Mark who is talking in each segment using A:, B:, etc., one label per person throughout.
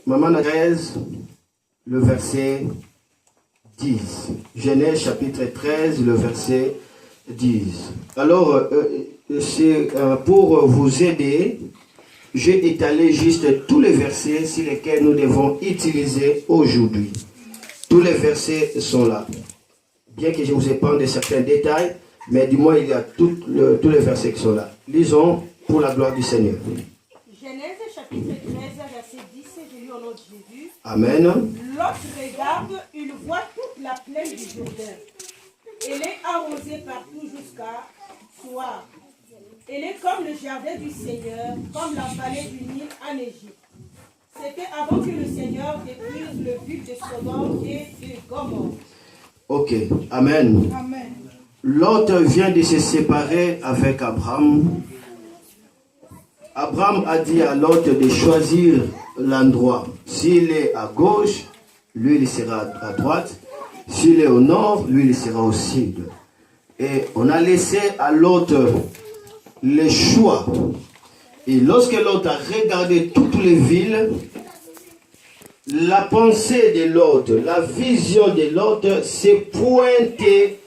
A: Maman 13, le verset 10. Genèse chapitre 13, le verset 10. Alors, pour vous aider, j'ai étalé juste tous les versets sur lesquels nous devons utiliser aujourd'hui. Tous les versets sont là. Bien que je vous épargne de certains détails, mais du moins il y a tous les versets qui sont là. Lisons pour la gloire du Seigneur.
B: Genèse chapitre 13, verset 10, je lis au nom de Jésus.
A: Amen.
B: Lot regarde, il voit toute la plaine du Jourdain. Elle est arrosée partout jusqu'à soir. Elle est comme le jardin du Seigneur, comme la vallée du Nil en Égypte. C'était avant que le Seigneur détruise le but de Sodome et de Gomorrhe.
A: Ok, Amen.
B: Amen.
A: Lot vient de se séparer avec Abraham. Abraham a dit à Lot de choisir l'endroit. S'il est à gauche, lui il sera à droite. S'il est au nord, lui il sera au sud. Et on a laissé à Lot le choix. Et lorsque Lot a regardé toutes les villes, la pensée de Lot, la vision de Lot s'est pointée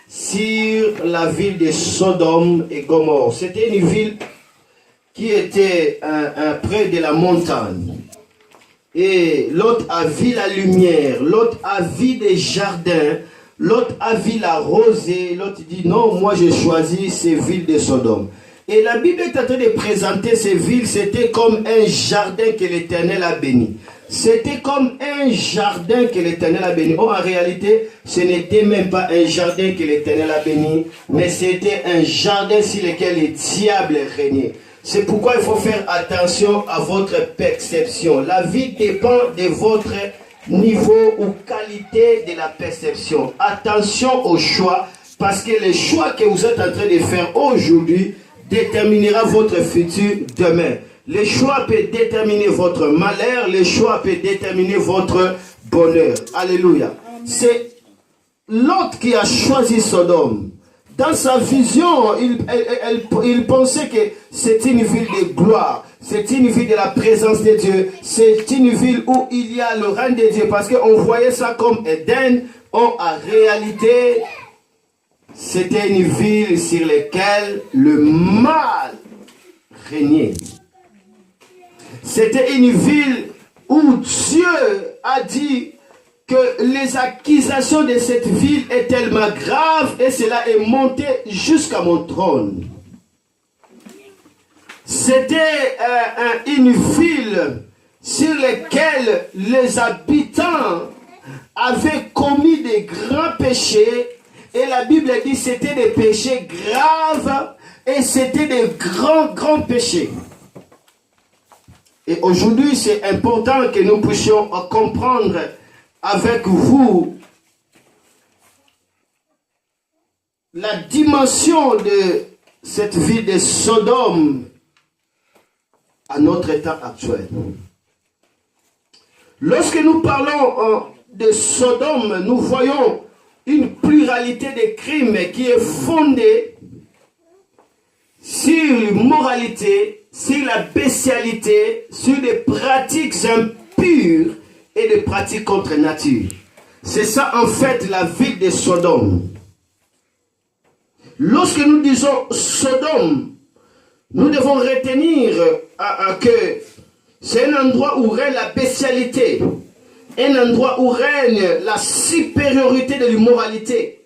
A: sur la ville de Sodome et Gomorrhe. C'était une ville qui était près de la montagne. Et Lot a vu la lumière, Lot a vu des jardins, Lot a vu la rosée. Lot dit non, moi j'ai choisi ces villes de Sodome. Et la Bible est en train de présenter ces villes, c'était comme un jardin que l'Éternel a béni. C'était comme un jardin que l'Éternel a béni. Oh, en réalité, ce n'était même pas un jardin que l'Éternel a béni, mais c'était un jardin sur lequel les diables régnaient. C'est pourquoi il faut faire attention à votre perception. La vie dépend de votre niveau ou qualité de la perception. Attention au choix, parce que le choix que vous êtes en train de faire aujourd'hui déterminera votre futur demain. Le choix peut déterminer votre malheur, le choix peut déterminer votre bonheur. Alléluia. C'est Lot qui a choisi Sodome. Dans sa vision, il pensait que c'est une ville de gloire, c'est une ville de la présence de Dieu, c'est une ville où il y a le règne de Dieu, parce qu'on voyait ça comme Éden. En réalité, c'était une ville sur laquelle le mal régnait. C'était une ville où Dieu a dit que les accusations de cette ville est tellement grave et cela est monté jusqu'à mon trône. C'était une ville sur laquelle les habitants avaient commis des grands péchés et la Bible dit que c'était des péchés graves et c'était des grands péchés. Et aujourd'hui, c'est important que nous puissions comprendre avec vous la dimension de cette ville de Sodome à notre état actuel. Lorsque nous parlons de Sodome, nous voyons une pluralité de crimes qui est fondée sur l'immoralité, sur la bestialité, sur des pratiques impures et des pratiques contre nature. C'est ça en fait la ville de Sodome. Lorsque nous disons Sodome, nous devons retenir que c'est un endroit où règne la bestialité, un endroit où règne la supériorité de l'immoralité,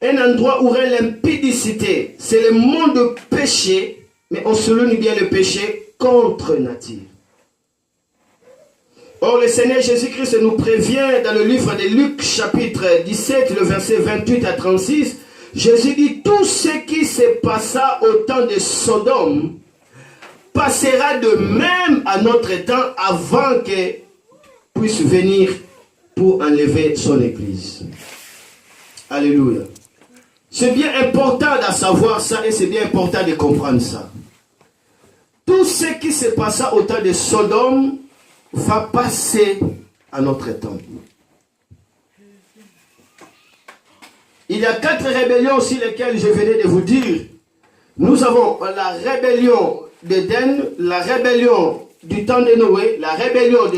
A: un endroit où règne l'impudicité. C'est le monde de péché, mais on souligne bien le péché contre nature. Or, le Seigneur Jésus-Christ nous prévient dans le livre de Luc, chapitre 17, le verset 28 à 36. Jésus dit, tout ce qui se passa au temps de Sodome passera de même à notre temps avant que puisse venir pour enlever son église. Alléluia. C'est bien important de savoir ça et c'est bien important de comprendre ça. Tout ce qui se passa au temps de Sodome va passer à notre temps. Il y a 4 rébellions sur lesquelles je venais de vous dire. Nous avons la rébellion d'Éden, la rébellion du temps de Noé, la rébellion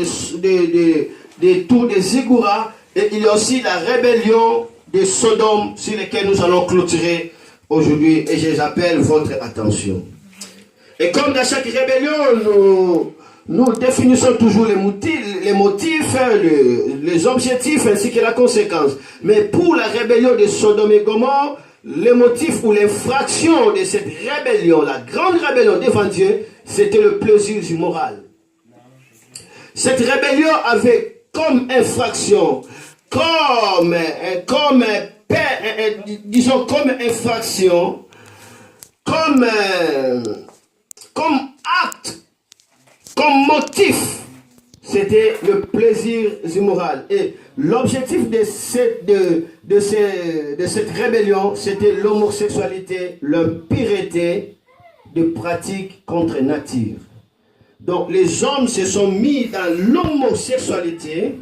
A: des tours de Ziggoura, et il y a aussi la rébellion de Sodome sur lesquelles nous allons clôturer aujourd'hui, et je les appelle votre attention. Et comme dans chaque rébellion, nous définissons toujours les motifs, les objectifs ainsi que la conséquence. Mais pour la rébellion de Sodome et Gomorrhe, le motif ou l'infraction de cette rébellion, la grande rébellion devant Dieu, c'était le plaisir immoral. Cette rébellion avait comme infraction, comme infraction, comme acte, comme motif, c'était le plaisir immoral. Et l'objectif de cette rébellion, c'était l'homosexualité, l'impureté de pratiques contre nature. Donc les hommes se sont mis dans l'homosexualité,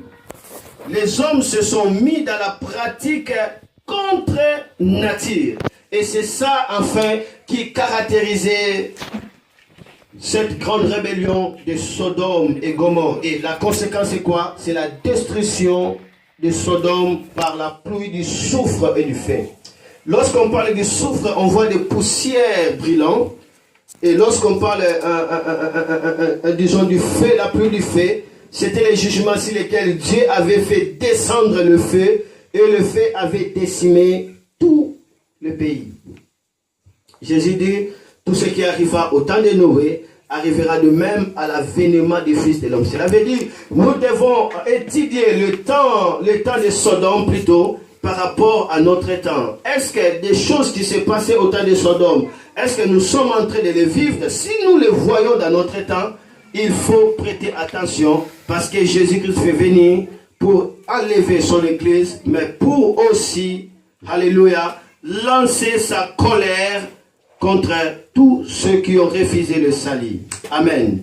A: les hommes se sont mis dans la pratique contre nature. Et c'est ça, enfin, qui caractérisait cette grande rébellion de Sodome et Gomorrhe. Et la conséquence c'est quoi? C'est la destruction de Sodome par la pluie du soufre et du feu. Lorsqu'on parle du soufre, on voit des poussières brillantes. Et lorsqu'on parle, disons, du feu, la pluie du feu, c'était les jugements sur lesquels Dieu avait fait descendre le feu, et le feu avait décimé tout le pays. Jésus dit, tout ce qui arriva au temps de Noé arrivera de même à l'avènement du Fils de l'homme. Cela veut dire, nous devons étudier le temps de Sodome plutôt par rapport à notre temps. Est-ce que des choses qui se passaient au temps de Sodome, est-ce que nous sommes en train de les vivre? Si nous les voyons dans notre temps, il faut prêter attention parce que Jésus-Christ fait venir pour enlever son église, mais pour aussi, alléluia, lancer sa colère contre tous ceux qui ont refusé le salut. Amen.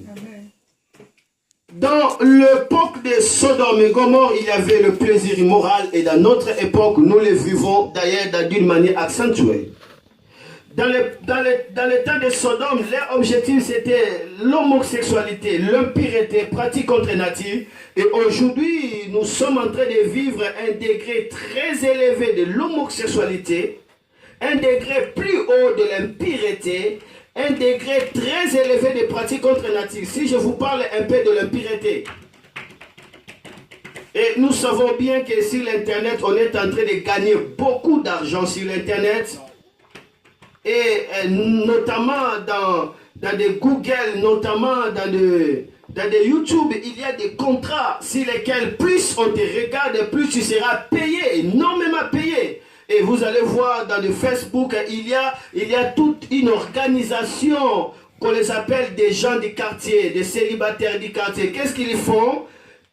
A: Dans l'époque de Sodome et Gomorrhe, il y avait le plaisir immoral, et dans notre époque, nous le vivons d'ailleurs d'une manière accentuée. Dans le temps de Sodome, leur objectif c'était l'homosexualité, l'impureté, pratique contre nature. Et aujourd'hui, nous sommes en train de vivre un degré très élevé de l'homosexualité, un degré plus haut de l'impureté, un degré très élevé de pratique contre nature. Si je vous parle un peu de l'impureté, et nous savons bien que sur l'internet, on est en train de gagner beaucoup d'argent sur l'internet. Et notamment dans des Google, notamment dans des YouTube, il y a des contrats sur lesquels plus on te regarde, plus tu seras payé, énormément payé. Et vous allez voir dans le Facebook, il y a toute une organisation qu'on les appelle des gens du quartier, des célibataires du quartier. Qu'est-ce qu'ils font?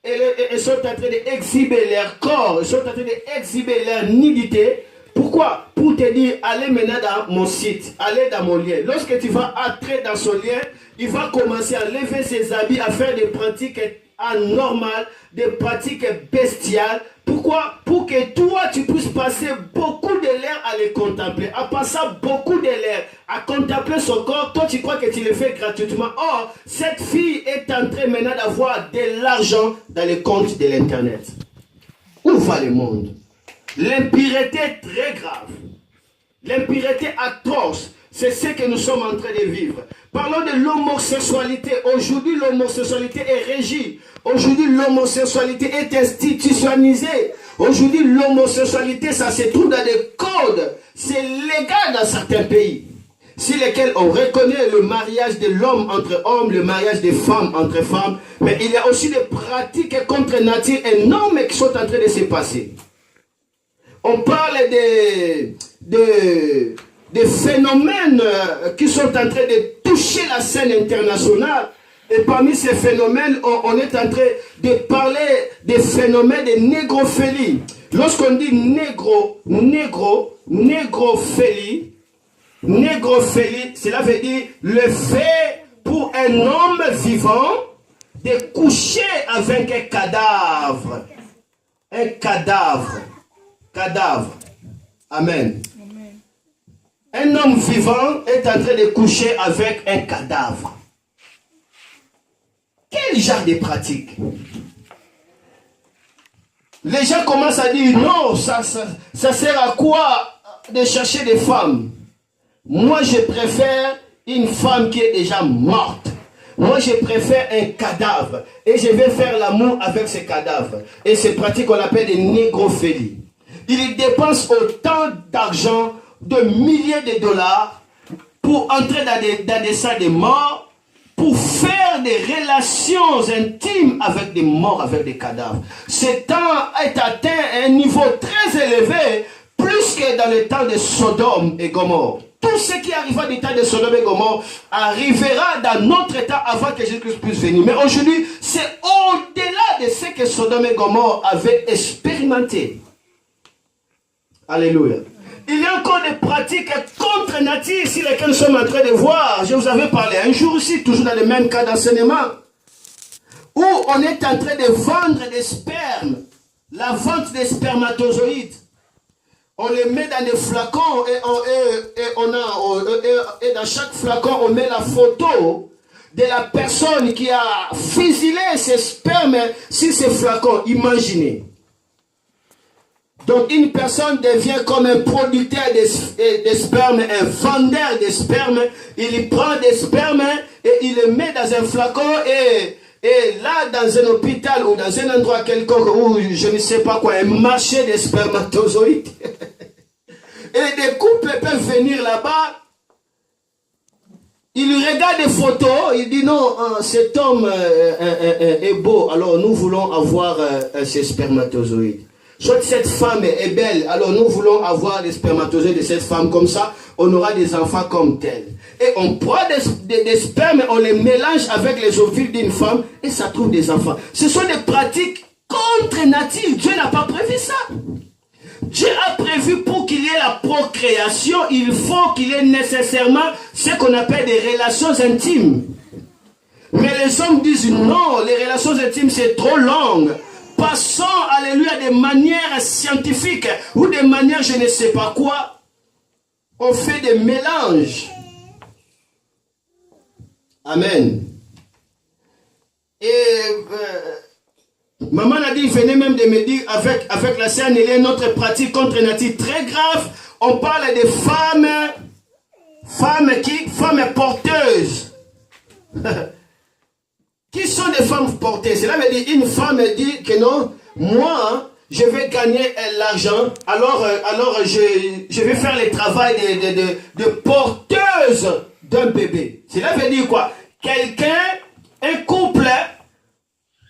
A: Ils sont en train d'exhiber leur corps, ils sont en train d'exhiber leur nudité. Pourquoi? Pour te dire, allez maintenant dans mon site, allez dans mon lien. Lorsque tu vas entrer dans son lien, il va commencer à lever ses habits, à faire des pratiques anormales, des pratiques bestiales. Pourquoi? Pour que toi, tu puisses passer beaucoup de l'air à les contempler. En passant beaucoup de l'air à contempler son corps, toi, tu crois que tu le fais gratuitement. Or, cette fille est en train maintenant d'avoir de l'argent dans les comptes de l'Internet. Où va le monde? L'impureté est très grave. L'impureté atroce. C'est ce que nous sommes en train de vivre. Parlons de l'homosexualité. Aujourd'hui, l'homosexualité est régie. Aujourd'hui, l'homosexualité est institutionnalisée. Aujourd'hui, l'homosexualité, ça se trouve dans des codes. C'est légal dans certains pays, sur lesquels on reconnaît le mariage de l'homme entre hommes, le mariage des femmes entre femmes. Mais il y a aussi des pratiques contre nature énormes qui sont en train de se passer. On parle des phénomènes qui sont en train de toucher la scène internationale. Et parmi ces phénomènes, on est en train de parler des phénomènes de négrophilie. Lorsqu'on dit négrophilie, cela veut dire le fait pour un homme vivant de coucher avec un cadavre. Un cadavre. Amen. Un homme vivant est en train de coucher avec un cadavre. Quel genre de pratique? Les gens commencent à dire, non, ça sert à quoi de chercher des femmes? Moi, je préfère une femme qui est déjà morte. Moi, je préfère un cadavre. Et je vais faire l'amour avec ce cadavre. Et ces pratiques, on appelle des négrophilie. Ils dépensent autant d'argent, de milliers de dollars, pour entrer dans des salles de mort, pour faire des relations intimes avec des morts, avec des cadavres. Ce temps est atteint à un niveau très élevé, plus que dans le temps de Sodome et Gomorrhe. Tout ce qui arriva du temps de Sodome et Gomorrhe arrivera dans notre état avant que Jésus-Christ puisse venir. Mais aujourd'hui, c'est au-delà de ce que Sodome et Gomorrhe avaient expérimenté. Alléluia. Il y a encore des pratiques contre nature sur lesquelles nous sommes en train de voir. Je vous avais parlé un jour aussi, toujours dans le même cas d'enseignement, où on est en train de vendre des spermes, la vente des spermatozoïdes. On les met dans des flacons et dans chaque flacon, on met la photo de la personne qui a fusillé ses spermes sur ces flacons. Imaginez. Donc une personne devient comme un producteur de sperme, un vendeur de sperme. Il prend des spermes et il les met dans un flacon et là, dans un hôpital ou dans un endroit quelconque où je ne sais pas quoi, un marché des spermatozoïdes. Et des couples peuvent venir là-bas. Il regarde des photos, il dit non, cet homme est beau, alors nous voulons avoir ces spermatozoïdes. Soit cette femme est belle, alors nous voulons avoir les spermatozoïdes de cette femme, comme ça, on aura des enfants comme tels. Et on prend des spermes, on les mélange avec les ovules d'une femme, et ça trouve des enfants. Ce sont des pratiques contre nature. Dieu n'a pas prévu ça. Dieu a prévu pour qu'il y ait la procréation, il faut qu'il y ait nécessairement ce qu'on appelle des relations intimes. Mais les hommes disent non, les relations intimes c'est trop long. Passons, alléluia, de manière scientifique ou de manière je ne sais pas quoi. On fait des mélanges. Amen. Et maman a dit, venez même de me dire, avec la scène, il y a notre pratique contre nature très grave. On parle de femmes porteuses. Qui sont des femmes porteuses? Cela veut dire, une femme dit que non, moi, je vais gagner l'argent, alors je vais faire le travail de porteuse d'un bébé. Cela veut dire quoi? Un couple,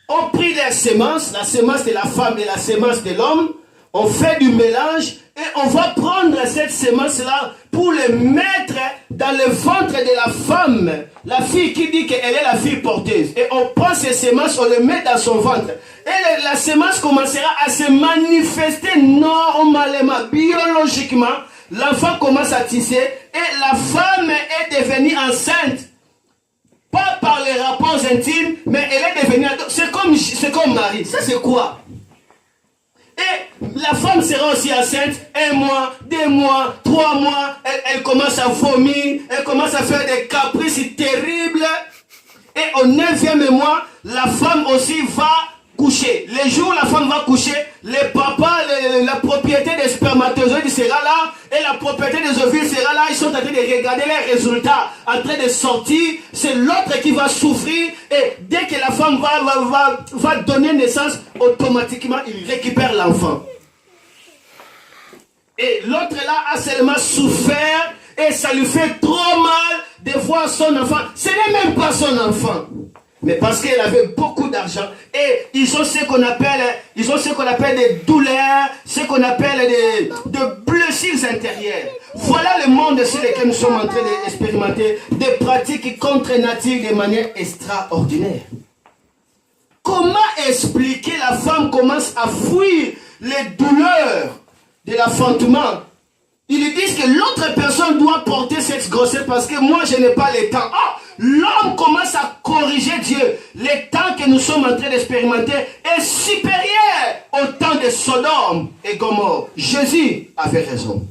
A: ont pris les semences, la semence de la femme et la semence de l'homme, on fait du mélange et on va prendre cette semence-là pour le mettre dans le ventre de la femme. La fille qui dit qu'elle est la fille porteuse. Et on prend ces semences, on les met dans son ventre. Et la semence commencera à se manifester normalement, biologiquement. L'enfant commence à tisser et la femme est devenue enceinte. Pas par les rapports intimes, mais elle est devenue... C'est comme Marie. Ça, c'est quoi? Et la femme sera aussi enceinte 1 mois, 2 mois, 3 mois. Elle commence à vomir. Elle commence à faire des caprices terribles. Et au 9e mois, la femme aussi va coucher. Le jour où la femme va coucher, le papa, la propriété des spermatozoïdes sera là et la propriété des ovules sera là. Ils sont en train de regarder les résultats, en train de sortir. C'est l'autre qui va souffrir et dès que la femme va donner naissance, automatiquement il récupère l'enfant. Et l'autre là a seulement souffert et ça lui fait trop mal de voir son enfant. Ce n'est même pas son enfant. Mais parce qu'elle avait beaucoup d'argent et ils ont ce qu'on appelle des douleurs, ce qu'on appelle des blessures intérieures. Voilà le monde sur lequel nous sommes en train d'expérimenter des pratiques contre nature de manière extraordinaire. Comment expliquer la femme commence à fuir les douleurs de l'enfantement? Ils disent que l'autre personne doit porter cette grossesse parce que moi je n'ai pas le temps. Ah, l'homme commence à corriger Dieu. Le temps que nous sommes en train d'expérimenter est supérieur au temps de Sodome et Gomorrhe. Jésus avait raison.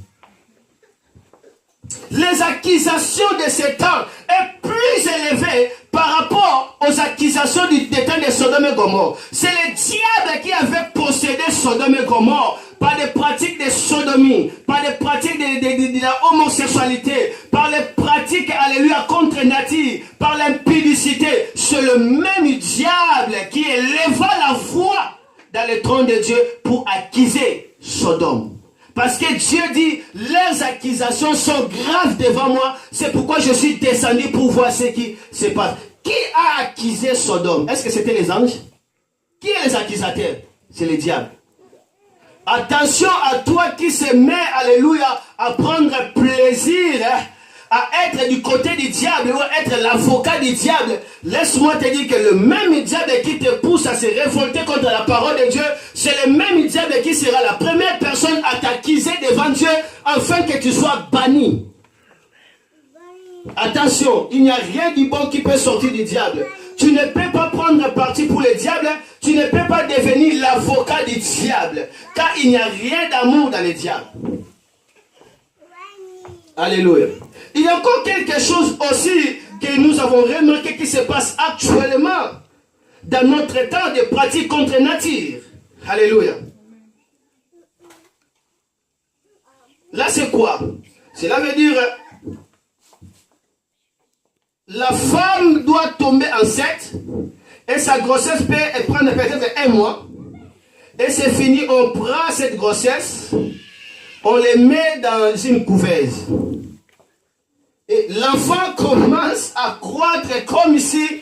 A: les accusations de ces temps est plus élevée par rapport aux accusations des temps de Sodome et Gomorrhe. C'est le diable qui avait possédé Sodome et Gomorrhe par des pratiques de sodomie, par des pratiques de la homosexualité, par les pratiques, alléluia, contre nature, par l'impudicité. C'est le même diable qui éleva la voix dans le trône de Dieu pour accuser Sodome. Parce que Dieu dit, leurs accusations sont graves devant moi. C'est pourquoi je suis descendu pour voir ce qui se passe. Qui a accusé Sodome? Est-ce que c'était les anges? Qui est les accusateurs? C'est le diable. Attention à toi qui se met, alléluia, à prendre plaisir, à être du côté du diable ou être l'avocat du diable. Laisse-moi te dire que le même diable qui te pousse à se révolter contre la parole de Dieu, c'est le même diable qui sera la première personne à t'accuser devant Dieu afin que tu sois banni. Attention, il n'y a rien du bon qui peut sortir du diable. Tu ne peux pas prendre parti pour le diable, tu ne peux pas devenir l'avocat du diable, car il n'y a rien d'amour dans le diable. Alléluia. Il y a encore quelque chose aussi que nous avons remarqué qui se passe actuellement dans notre temps de pratique contre nature. Alléluia. Là, c'est quoi? Cela veut dire la femme doit tomber enceinte et sa grossesse peut prendre peut-être 1 mois. Et c'est fini, on prend cette grossesse, on les met dans une couveuse. Et l'enfant commence à croître comme si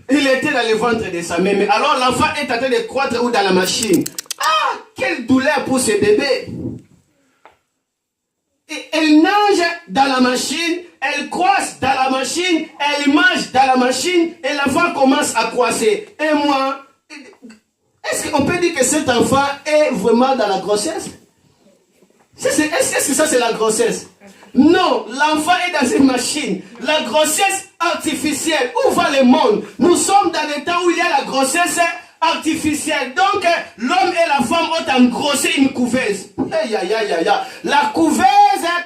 A: il était dans le ventre de sa mère. Mais alors l'enfant est en train de croître ou dans la machine. Ah, quelle douleur pour ce bébé! Et elle nage dans la machine, elle croisse dans la machine, elle mange dans la machine et l'enfant commence à croisser. Et moi, est-ce qu'on peut dire que cet enfant est vraiment dans la grossesse? Est-ce que ça c'est la grossesse? Non, l'enfant est dans une machine. La grossesse artificielle. Où va le monde? Nous sommes dans le temps où il y a la grossesse artificielle. Donc, l'homme et la femme ont engrossé une couveuse. La couveuse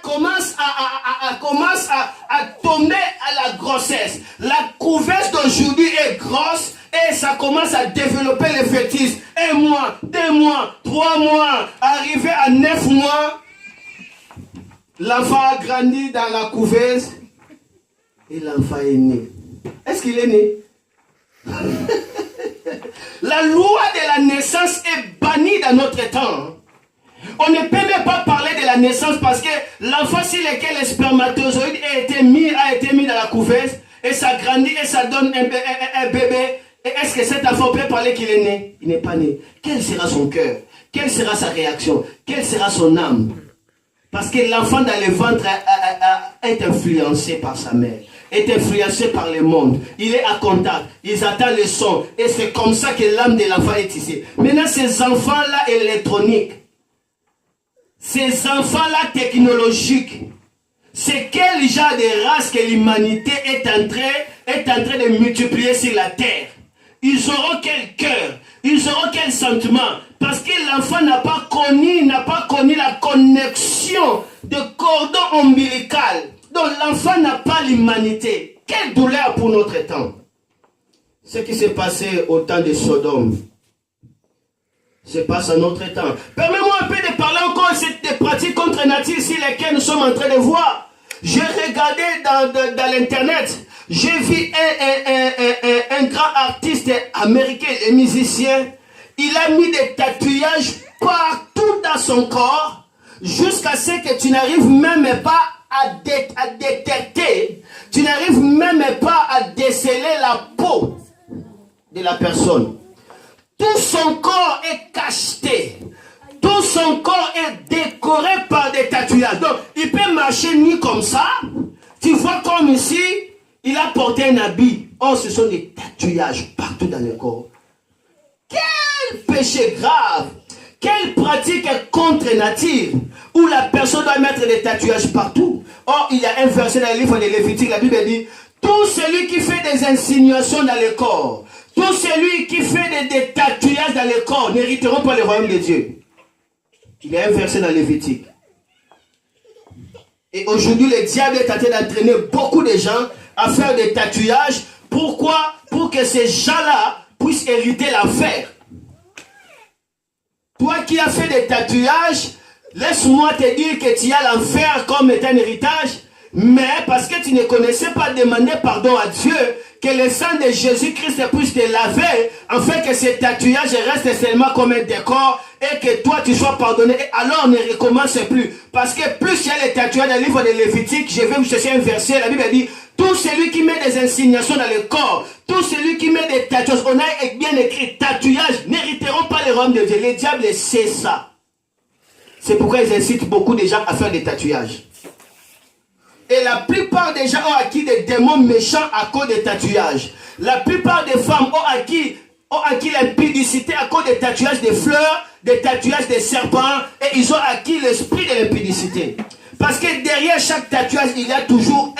A: commence à tomber à la grossesse. La couveuse d'aujourd'hui est grosse et ça commence à développer les fœtus. 1 mois, 2 mois, 3 mois, arrivé à 9 mois. L'enfant a grandi dans la couveuse et l'enfant est né. Est-ce qu'il est né? La loi de la naissance est bannie dans notre temps. On ne peut même pas parler de la naissance parce que l'enfant sur lequel le spermatozoïde a été mis dans la couveuse et ça grandit et ça donne un bébé. Et est-ce que cet enfant peut parler qu'il est né? Il n'est pas né. Quel sera son cœur? Quelle sera sa réaction? Quelle sera son âme? Parce que l'enfant dans le ventre est influencé par sa mère, est influencé par le monde. Il est à contact, il attend le son. Et c'est comme ça que l'âme de l'enfant est ici. Maintenant, ces enfants-là électroniques, ces enfants-là technologiques, c'est quel genre de race que l'humanité est en train de multiplier sur la terre? Ils auront quel cœur? Ils auront quel sentiment? Parce que l'enfant n'a pas connu la connexion de cordon ombilical. Donc l'enfant n'a pas l'humanité. Quelle douleur pour notre temps. Ce qui s'est passé au temps de Sodome se passe à notre temps. Permets-moi un peu de parler encore de pratiques contre nature sur lesquelles nous sommes en train de voir. J'ai regardé dans l'internet. J'ai vu un grand artiste américain, un musicien. Il a mis des tatouages partout dans son corps jusqu'à ce que tu n'arrives même pas à détecter, tu n'arrives même pas à déceler la peau de la personne. Tout son corps est cacheté. Tout son corps est décoré par des tatouages. Donc, il peut marcher nu comme ça. Tu vois comme ici, il a porté un habit. Oh, ce sont des tatouages partout dans le corps. Quel péché grave! Quelle pratique contre nature où la personne doit mettre des tatouages partout. Or, il y a un verset dans le livre de Lévitique, la Bible dit, tout celui qui fait des insinuations dans le corps, tout celui qui fait des tatouages dans le corps n'hériteront pas le royaume de Dieu. Il y a un verset dans Lévitique. Et aujourd'hui, le diable est en train d'entraîner beaucoup de gens à faire des tatouages. Pourquoi? Pour que ces gens-là puissent hériter l'affaire. Toi qui as fait des tatouages, laisse-moi te dire que tu as l'enfer comme étant un héritage. Mais parce que tu ne connaissais pas demander pardon à Dieu, que le sang de Jésus-Christ puisse te laver, afin que ces tatouages restent seulement comme un décor et que toi tu sois pardonné. Et alors ne recommence plus. Parce que plus il y a les tatouages dans le livre de Lévitique, je vais vous chercher un verset, la Bible dit, tout celui qui met des insignations dans le corps, tout celui qui met des tatouages, on a bien écrit tatouages, n'hériteront pas le royaume de Dieu. Les diables sait ça. C'est pourquoi ils incitent beaucoup de gens à faire des tatouages. Et la plupart des gens ont acquis des démons méchants à cause des tatouages. La plupart des femmes ont acquis l'impudicité à cause des tatouages des fleurs, des tatouages des serpents, et ils ont acquis l'esprit de l'impudicité. Parce que derrière chaque tatouage, il y a toujours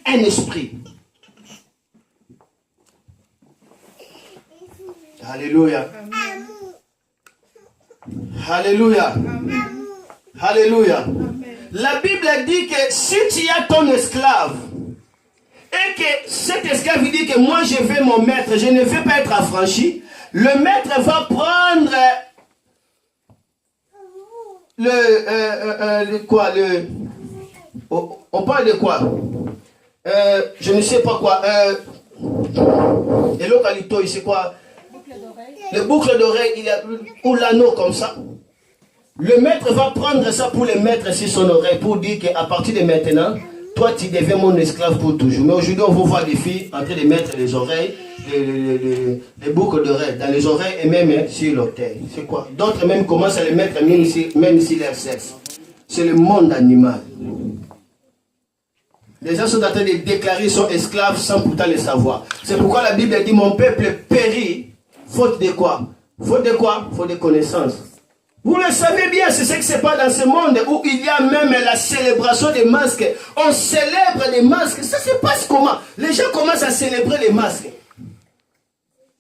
A: un esprit. Alléluia. Alléluia. Alléluia. La Bible dit que si tu as ton esclave, et que cet esclave dit que moi je vais mon maître, je ne vais pas être affranchi, le maître va prendre on parle de quoi? Je ne sais pas quoi. Et l'ocalito, c'est quoi? Le boucle d'oreille, ou l'anneau comme ça. Le maître va prendre ça pour le mettre sur son oreille, pour dire qu'à partir de maintenant, toi tu deviens mon esclave pour toujours. Mais aujourd'hui on va voir des filles en train de mettre les oreilles, les boucles d'oreilles dans les oreilles et même sur l'orteil. C'est quoi? D'autres même commencent à les mettre même si leur sexe. C'est le monde animal. Les gens sont en train de déclarer qu'ils sont esclaves sans pourtant le savoir. C'est pourquoi la Bible dit mon peuple périt, faute de quoi? Faute de quoi? Faute de connaissance. Vous le savez bien, c'est ce qui se passe dans ce monde où il y a même la célébration des masques. On célèbre des masques. Ça se passe comment? Les gens commencent à célébrer les masques.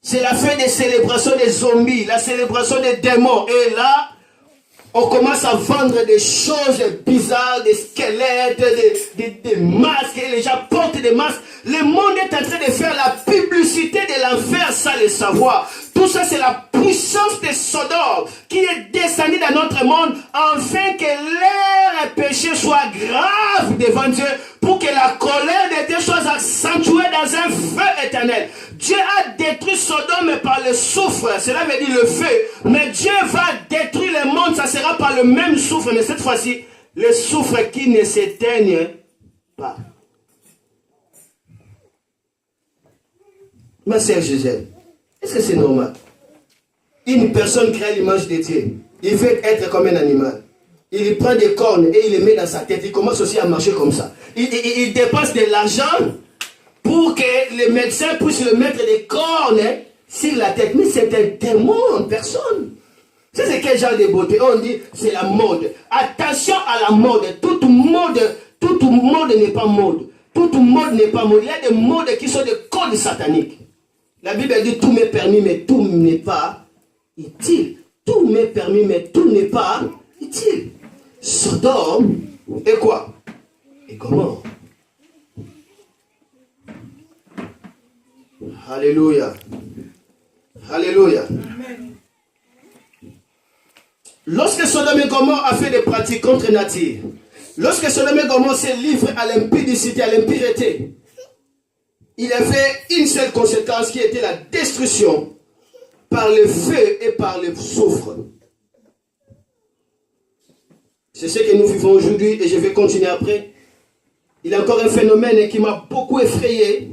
A: C'est la fin des célébrations des zombies, la célébration des démons. Et là, on commence à vendre des choses bizarres, des squelettes, des masques. Et les gens portent des masques. Le monde est en train de faire la publicité de l'enfer sans le savoir. Tout ça, c'est la puissance de Sodome qui est descendue dans notre monde afin que leur péché soit grave devant Dieu pour que la colère de Dieu soit accentuée dans un feu éternel. Dieu a détruit Sodome par le soufre, cela veut dire le feu. Mais Dieu va détruire le monde, ça sera par le même soufre, mais cette fois-ci, le soufre qui ne s'éteigne pas. Ma sœur Gisèle, est-ce que c'est normal? Une personne crée l'image de Dieu. Il veut être comme un animal. Il prend des cornes et il les met dans sa tête. Il commence aussi à marcher comme ça. Il dépense de l'argent pour que les médecins puissent le mettre des cornes sur la tête. Mais c'est un démon en personne. C'est quel genre de beauté? On dit c'est la mode. Attention à la mode. Toute mode n'est pas mode. Toute mode n'est pas mode. Il y a des modes qui sont des codes sataniques. La Bible dit tout m'est permis, mais tout n'est pas utile. Tout m'est permis, mais tout n'est pas utile. Sodome et quoi? Et Gomorrhe. Alléluia. Alléluia. Amen. Lorsque Sodome et Gomorrhe a fait des pratiques contre nature, lorsque Sodome et Gomorrhe s'est livré à l'impudicité, à l'impureté, il avait une seule conséquence qui était la destruction par le feu et par le soufre. C'est ce que nous vivons aujourd'hui et je vais continuer après. Il y a encore un phénomène qui m'a beaucoup effrayé.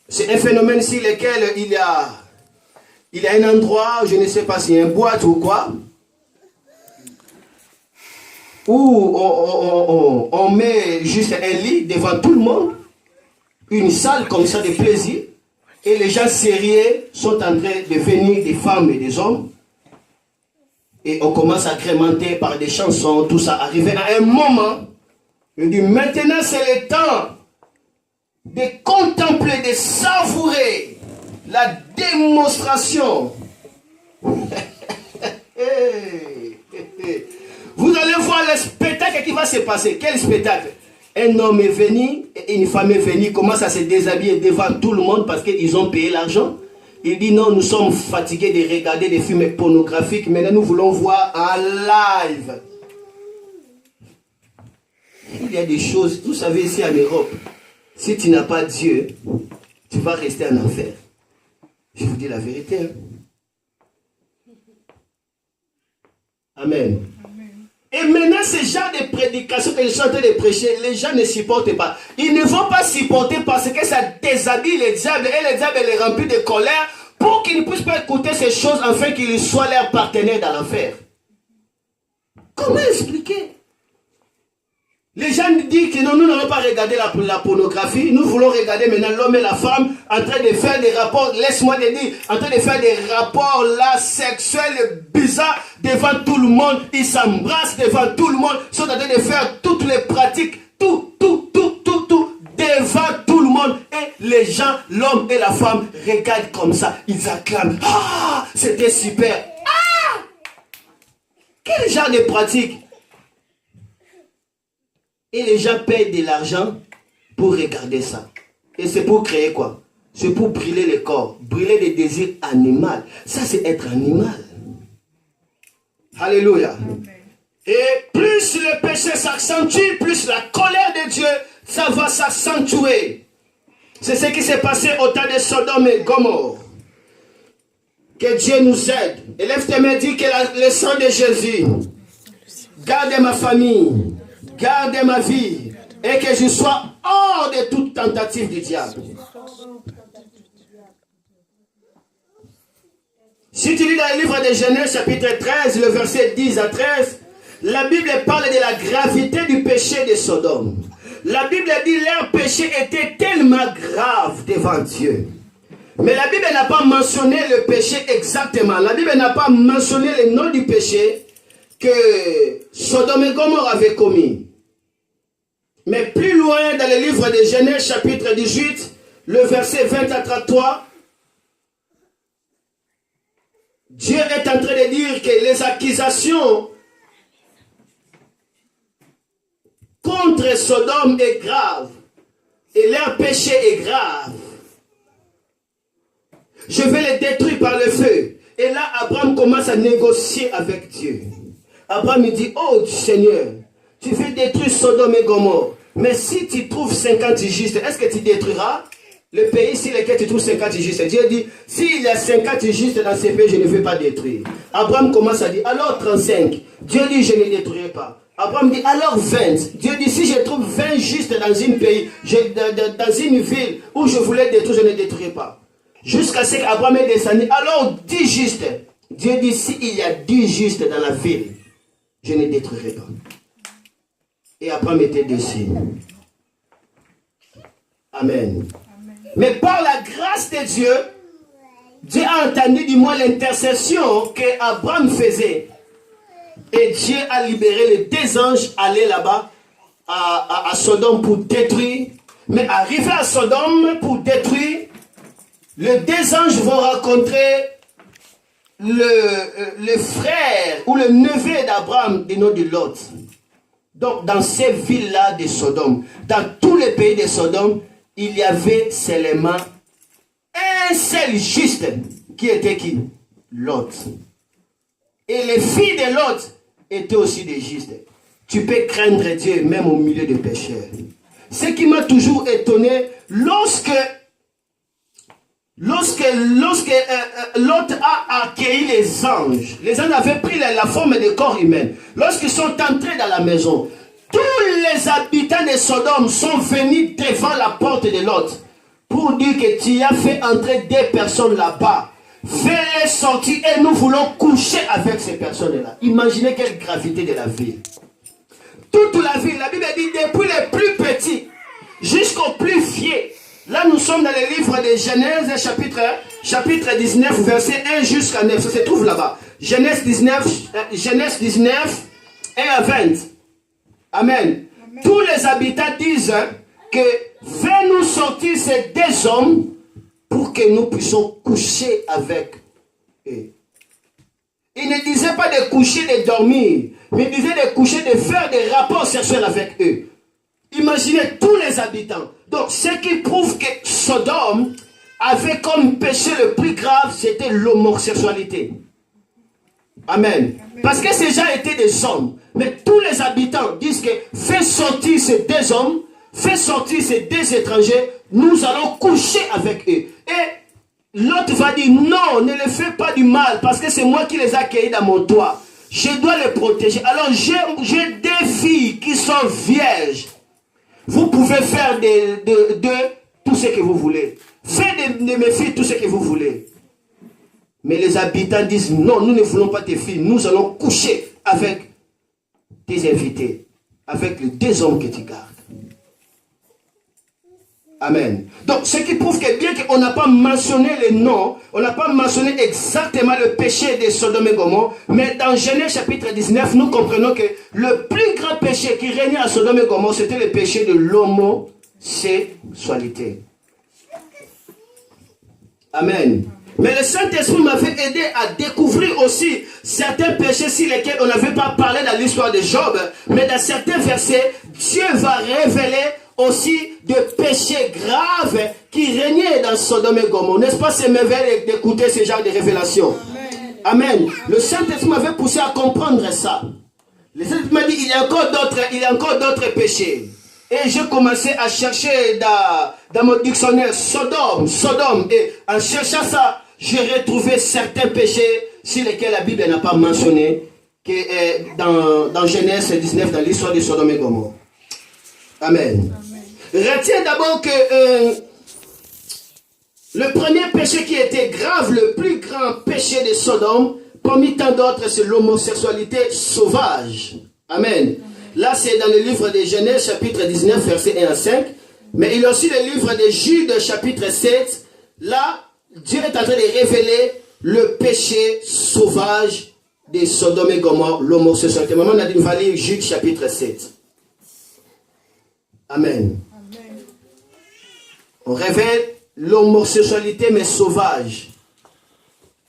A: C'est un phénomène sur lequel il y a un endroit, je ne sais pas si c'est une boîte ou quoi, où on met juste un lit devant tout le monde, une salle comme ça de plaisir, et les gens sérieux sont en train de venir des femmes et des hommes, et on commence à crémenter par des chansons, tout ça. Arrivé à un moment, il dit maintenant c'est le temps de contempler, de savourer la démonstration. Vous allez voir le spectacle qui va se passer? Quel spectacle? Un homme est venu, et une femme est venue, commence à se déshabiller devant tout le monde parce qu'ils ont payé l'argent. Il dit non, nous sommes fatigués de regarder des films pornographiques, maintenant nous voulons voir en live. Il y a des choses, vous savez, ici en Europe, si tu n'as pas Dieu, tu vas rester en enfer. Je vous dis la vérité. Hein? Amen. Et maintenant, ce genre de prédication que je suis en train de prêcher, les gens ne supportent pas. Ils ne vont pas supporter parce que ça déshabille les diables et le diable les remplit de colère pour qu'ils ne puissent pas écouter ces choses afin qu'ils soient leurs partenaires dans l'enfer. Comment expliquer? Les gens disent que non, nous n'allons pas regarder la pornographie. Nous voulons regarder maintenant l'homme et la femme en train de faire des rapports, laisse-moi te dire, en train de faire des rapports là sexuels bizarres devant tout le monde. Ils s'embrassent devant tout le monde. Ils sont en train de faire toutes les pratiques, tout, devant tout le monde. Et les gens, l'homme et la femme, regardent comme ça. Ils acclament. Ah, c'était super. Ah! Quel genre de pratique? Et les gens payent de l'argent pour regarder ça. Et c'est pour créer quoi? C'est pour brûler le corps, brûler des désirs animaux. Ça, c'est être animal. Alléluia. Amen. Et plus le péché s'accentue, plus la colère de Dieu, ça va s'accentuer. C'est ce qui s'est passé au temps de Sodome et Gomorrhe. Que Dieu nous aide. Et lève tes mains, dis que le sang de Jésus garde ma famille, garde ma vie, et que je sois hors de toute tentative du diable. Si tu lis dans le livre de Genèse, chapitre 13, le verset 10 à 13, la Bible parle de la gravité du péché de Sodome. La Bible dit que leur péché était tellement grave devant Dieu. Mais la Bible n'a pas mentionné le péché exactement. La Bible n'a pas mentionné le nom du péché que Sodome et Gomorrhe avaient commis. Mais plus loin dans le livre de Genèse, chapitre 18, le verset 20 à 33, Dieu est en train de dire que les accusations contre Sodome est grave et leur péché est grave. Je vais les détruire par le feu. Et là, Abraham commence à négocier avec Dieu. Abraham il dit, oh Seigneur, tu veux détruire Sodome et Gomorrhe. Mais si tu trouves 50 justes, est-ce que tu détruiras le pays sur lequel tu trouves 50 justes? Dieu dit, s'il y a 50 justes dans ce pays, je ne vais pas détruire. Abraham commence à dire, alors 35. Dieu dit, je ne détruirai pas. Abraham dit, alors 20. Dieu dit, si je trouve 20 justes dans un pays, dans une ville où je voulais détruire, je ne détruirai pas. Jusqu'à ce qu'Abraham est descendu, alors 10 justes. Dieu dit, s'il y a 10 justes dans la ville, je ne détruirai pas. Et Abraham était déçu. Amen. Mais par la grâce de Dieu, Dieu a entendu du moins l'intercession qu'Abraham faisait. Et Dieu a libéré les deux anges aller là-bas à Sodome pour détruire. Mais arrivé à Sodome pour détruire, les deux anges vont rencontrer le frère ou le neveu d'Abraham du nom de Lot. Donc dans ces villes-là de Sodome, dans tous les pays de Sodome, il y avait seulement un seul juste qui était qui? Lot. Et les filles de Lot étaient aussi des justes. Tu peux craindre Dieu même au milieu des pécheurs. Ce qui m'a toujours étonné, lorsque Lot a accueilli les anges avaient pris la forme de corps humain. Lorsqu'ils sont entrés dans la maison, tous les habitants de Sodome sont venus devant la porte de Lot pour dire que tu as fait entrer des personnes là-bas. Fais-les sortir et nous voulons coucher avec ces personnes-là. Imaginez quelle gravité de la ville. Toute la ville, la Bible dit depuis les plus petits jusqu'aux plus vieux. Là, nous sommes dans le livre de Genèse, chapitre 19, verset 1 jusqu'à 9. Ça se trouve là-bas. Genèse 19, 1 à 20. Amen. Tous les habitants disent que fais-nous sortir ces deux hommes pour que nous puissions coucher avec eux. Il ne disait pas de coucher, de dormir, mais il disait de coucher, de faire des rapports sexuels avec eux. Imaginez tous les habitants. Donc, ce qui prouve que Sodome avait comme péché le plus grave, c'était l'homosexualité. Amen. Parce que ces gens étaient des hommes. Mais tous les habitants disent que fais sortir ces deux hommes, fais sortir ces deux étrangers, nous allons coucher avec eux. Et l'autre va dire non, ne les fais pas du mal parce que c'est moi qui les ai accueillis dans mon toit. Je dois les protéger. Alors j'ai des filles qui sont vierges. Vous pouvez faire de tout ce que vous voulez. Faites de mes filles tout ce que vous voulez. Mais les habitants disent non, nous ne voulons pas tes filles. Nous allons coucher avec tes invités. Avec les deux hommes que tu gardes. Amen. Donc, ce qui prouve que bien qu'on n'a pas mentionné les noms, on n'a pas mentionné exactement le péché de Sodome et Gomorrhe, mais dans Genèse chapitre 19, nous comprenons que le plus grand péché qui régnait à Sodome et Gomorrhe, c'était le péché de l'homosexualité. Amen. Mais le Saint-Esprit m'avait aidé à découvrir aussi certains péchés sur lesquels on n'avait pas parlé dans l'histoire de Job, mais dans certains versets, Dieu va révéler aussi de péchés graves qui régnaient dans Sodome et Gomorrhe. N'est-ce pas, c'est merveilleux d'écouter ce genre de révélations? Amen. Amen. Le Saint-Esprit m'avait poussé à comprendre ça. Le Saint-Esprit m'a dit, il y a encore d'autres péchés. Et j'ai commencé à chercher dans mon dictionnaire Sodome. Et en cherchant ça, j'ai retrouvé certains péchés sur lesquels la Bible n'a pas mentionné que dans Genèse 19, dans l'histoire de Sodome et Gomorrhe. Amen. Retiens d'abord que le premier péché qui était grave, le plus grand péché de Sodome, parmi tant d'autres, c'est l'homosexualité sauvage. Amen. Là, c'est dans le livre de Genèse, chapitre 19, verset 1 à 5. Mais il y a aussi le livre de Jude, chapitre 7. Là, Dieu est en train de révéler le péché sauvage de Sodome et Gomorrhe, l'homosexualité. Maman, on a dit, on va lire Jude, chapitre 7. Amen. Amen. On révèle l'homosexualité, mais sauvage.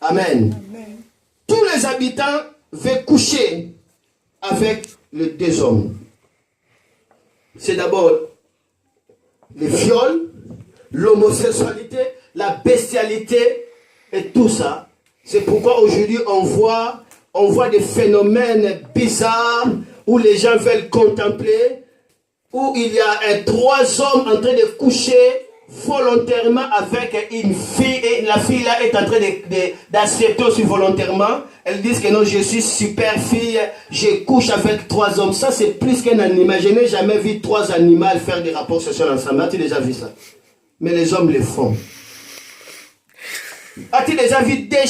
A: Amen. Amen. Tous les habitants veulent coucher avec les deux hommes. C'est d'abord le viol, l'homosexualité, la bestialité et tout ça. C'est pourquoi aujourd'hui on voit des phénomènes bizarres où les gens veulent contempler, où il y a trois hommes en train de coucher volontairement avec une fille, et la fille là est en train d'accepter aussi volontairement. Elles disent que non, je suis super fille, je couche avec trois hommes. Ça c'est plus qu'un animal. Je n'ai jamais vu trois animaux faire des rapports sexuels ensemble. As-tu déjà vu ça? Mais les hommes le font. As-tu déjà vu deux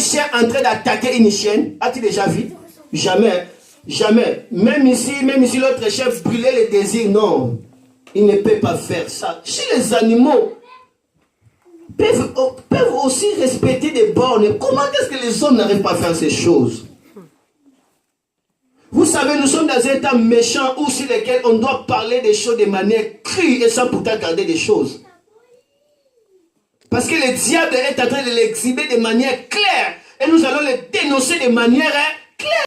A: chiens en train d'attaquer une chienne? As-tu déjà vu? Jamais. Jamais. Même ici l'autre chef brûlait les désirs. Non. Il ne peut pas faire ça. Si les animaux peuvent aussi respecter des bornes, comment est-ce que les hommes n'arrivent pas à faire ces choses? Vous savez, nous sommes dans un temps méchant où sur lequel on doit parler des choses de manière crue et sans pourtant garder des choses. Parce que le diable est en train de l'exhiber de manière claire et nous allons le dénoncer de manière claire.